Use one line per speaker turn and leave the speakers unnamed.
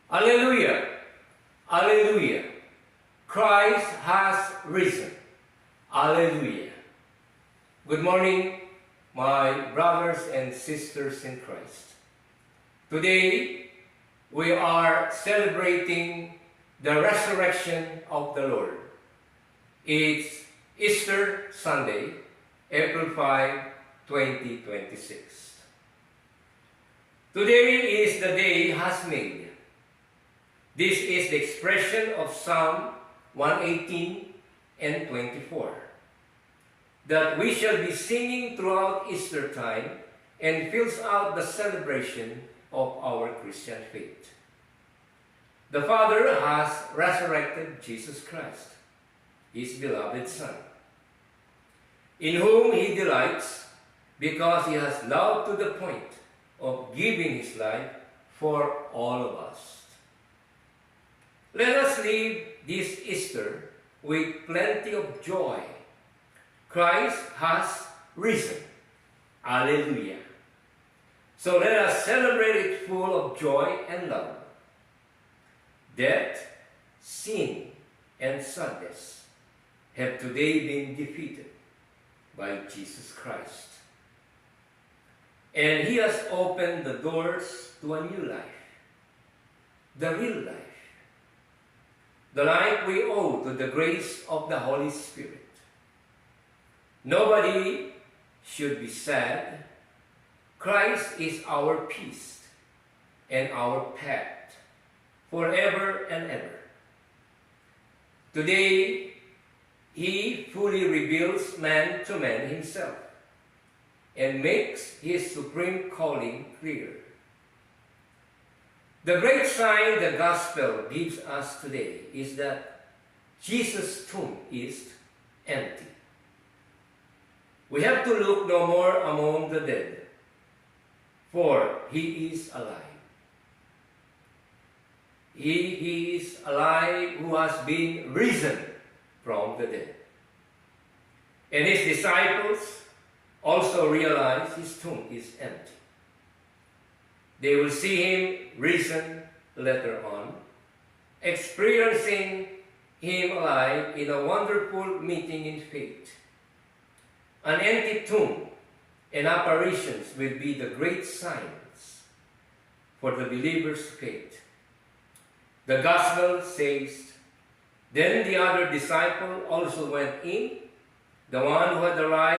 Alleluia! Alleluia! Christ has risen. Alleluia! Good morning, my brothers and sisters in Christ. Today, we are celebrating the resurrection of the Lord. It's Easter Sunday, April 5, 2026. Today is the day has made. This is the expression of Psalm 118 and 24, that we shall be singing throughout Easter time and fills out the celebration of our Christian faith. The Father has resurrected Jesus Christ, His beloved Son, in whom He delights because He has loved to the point of giving His life for all of us. Let us live this Easter with plenty of joy. Christ has risen. Alleluia. So let us celebrate it full of joy and love. Death, sin, and sadness have today been defeated by Jesus Christ. And He has opened the doors to a new life, the real life, the life we owe to the grace of the Holy Spirit. Nobody should be sad. Christ is our peace and our path forever and ever. Today, He fully reveals man to man Himself and makes His supreme calling clear. The great sign the gospel gives us today is that Jesus' tomb is empty. We have to look no more among the dead, for He is alive. He is alive who has been risen from the dead. And His disciples also realize His tomb is empty. They will see Him risen later on, experiencing Him alive in a wonderful meeting in faith. An empty tomb and apparitions will be the great signs for the believer's faith. The Gospel says, "Then the other disciple also went in, the one who had arrived